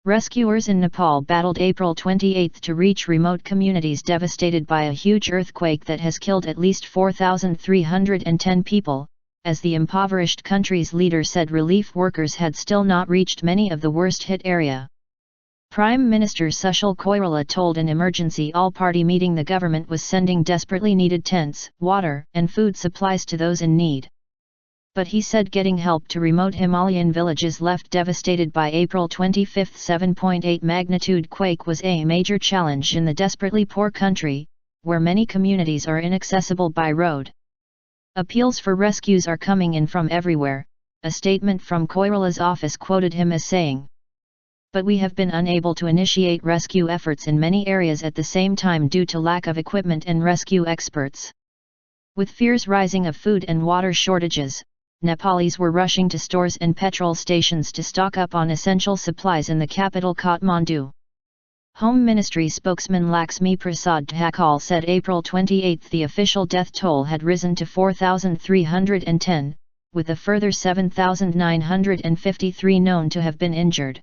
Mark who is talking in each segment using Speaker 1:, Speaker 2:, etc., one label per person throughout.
Speaker 1: Rescuers in Nepal battled April 28 to reach remote communities devastated by a huge earthquake that has killed at least 4,310 people, as the impoverished country's leader said relief workers had still not reached many of the worst-hit area. Prime Minister Sushil Koirala told an emergency all-party meeting the government was sending desperately needed tents, water, and food supplies to those in need. But he said getting help to remote Himalayan villages left devastated by April 25 7.8 magnitude quake was a major challenge in the desperately poor country, where many communities are inaccessible by road. Appeals for rescues are coming in from everywhere, a statement from Koirala's office quoted him as saying. But we have been unable to initiate rescue efforts in many areas at the same time due to lack of equipment and rescue experts. With fears rising of food and water shortages, Nepalis were rushing to stores and petrol stations to stock up on essential supplies in the capital Kathmandu. Home Ministry spokesman Laxmi Prasad Thakal said April 28 the official death toll had risen to 4,310, with a further 7,953 known to have been injured.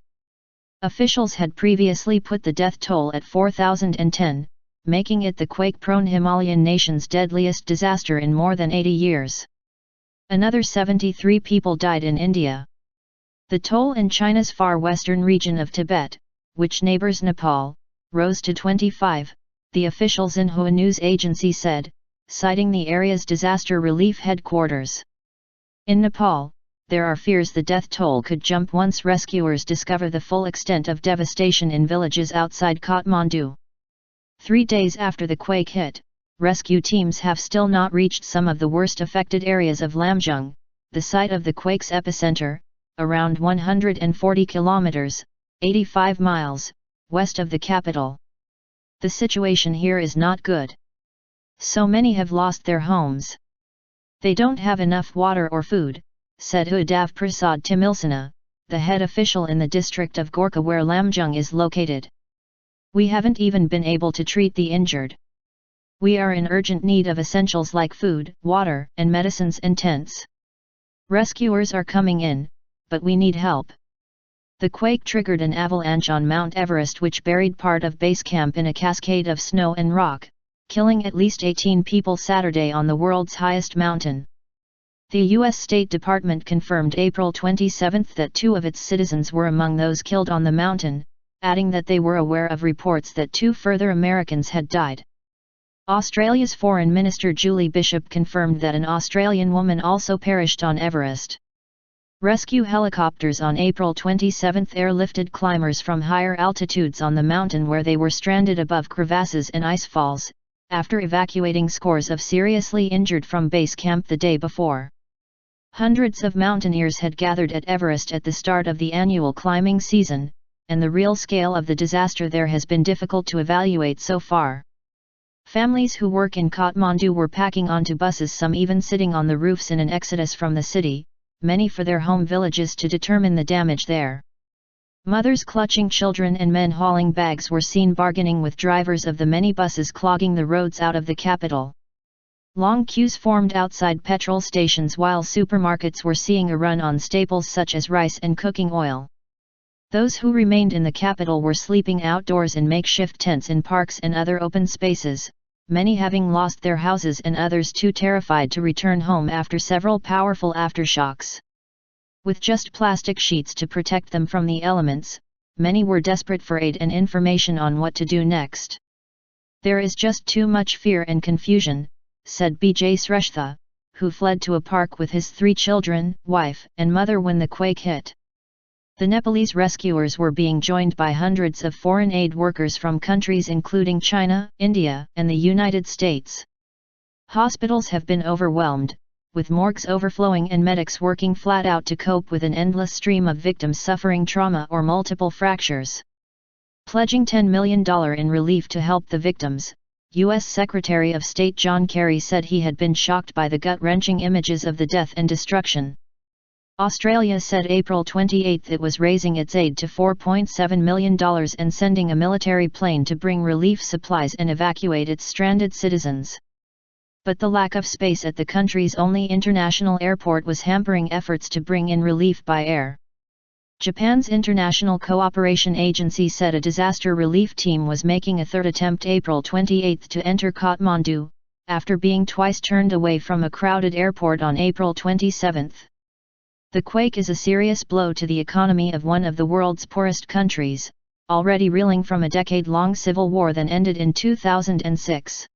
Speaker 1: Officials had previously put the death toll at 4,010, making it the quake-prone Himalayan nation's deadliest disaster in more than 80 years. Another 73 people died in India. The toll in China's far western region of Tibet, which neighbors Nepal, rose to 25, the official Xinhua news agency said, citing the area's disaster relief headquarters. In Nepal, there are fears the death toll could jump once rescuers discover the full extent of devastation in villages outside Kathmandu. 3 days after the quake hit, rescue teams have still not reached some of the worst affected areas of Lamjung, the site of the quake's epicenter, around 140 kilometers, 85 miles, west of the capital. The situation here is not good. So many have lost their homes. They don't have enough water or food, said Udav Prasad Timilsana, the head official in the district of Gorkha where Lamjung is located. We haven't even been able to treat the injured. We are in urgent need of essentials like food, water, and medicines and tents. Rescuers are coming in, but we need help. The quake triggered an avalanche on Mount Everest which buried part of base camp in a cascade of snow and rock, killing at least 18 people Saturday on the world's highest mountain. The U.S. State Department confirmed April 27 that 2 of its citizens were among those killed on the mountain, adding that they were aware of reports that 2 further Americans had died. Australia's Foreign Minister Julie Bishop confirmed that an Australian woman also perished on Everest. Rescue helicopters on April 27 airlifted climbers from higher altitudes on the mountain where they were stranded above crevasses and ice falls, after evacuating scores of seriously injured from base camp the day before. Hundreds of mountaineers had gathered at Everest at the start of the annual climbing season, and the real scale of the disaster there has been difficult to evaluate so far. Families who work in Kathmandu were packing onto buses, some even sitting on the roofs in an exodus from the city, many for their home villages to determine the damage there. Mothers clutching children and men hauling bags were seen bargaining with drivers of the many buses clogging the roads out of the capital. Long queues formed outside petrol stations while supermarkets were seeing a run on staples such as rice and cooking oil. Those who remained in the capital were sleeping outdoors in makeshift tents in parks and other open spaces, many having lost their houses and others too terrified to return home after several powerful aftershocks. With just plastic sheets to protect them from the elements, many were desperate for aid and information on what to do next. There is just too much fear and confusion, said B.J. Sreshtha, who fled to a park with his 3 children, wife, and mother when the quake hit. The Nepalese rescuers were being joined by hundreds of foreign aid workers from countries including China, India, and the United States. Hospitals have been overwhelmed, with morgues overflowing and medics working flat out to cope with an endless stream of victims suffering trauma or multiple fractures. Pledging $10 million in relief to help the victims, U.S. Secretary of State John Kerry said he had been shocked by the gut-wrenching images of the death and destruction. Australia said April 28 it was raising its aid to $4.7 million and sending a military plane to bring relief supplies and evacuate its stranded citizens. But the lack of space at the country's only international airport was hampering efforts to bring in relief by air. Japan's International Cooperation Agency said a disaster relief team was making a third attempt April 28 to enter Kathmandu, after being twice turned away from a crowded airport on April 27. The quake is a serious blow to the economy of one of the world's poorest countries, already reeling from a decade-long civil war that ended in 2006.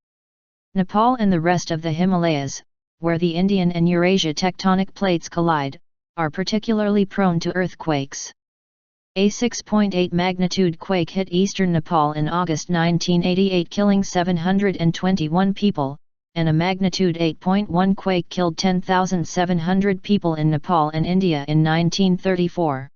Speaker 1: Nepal and the rest of the Himalayas, where the Indian and Eurasia tectonic plates collide, are particularly prone to earthquakes. A 6.8 magnitude quake hit eastern Nepal in August 1988, killing 721 people, and a magnitude 8.1 quake killed 10,700 people in Nepal and India in 1934.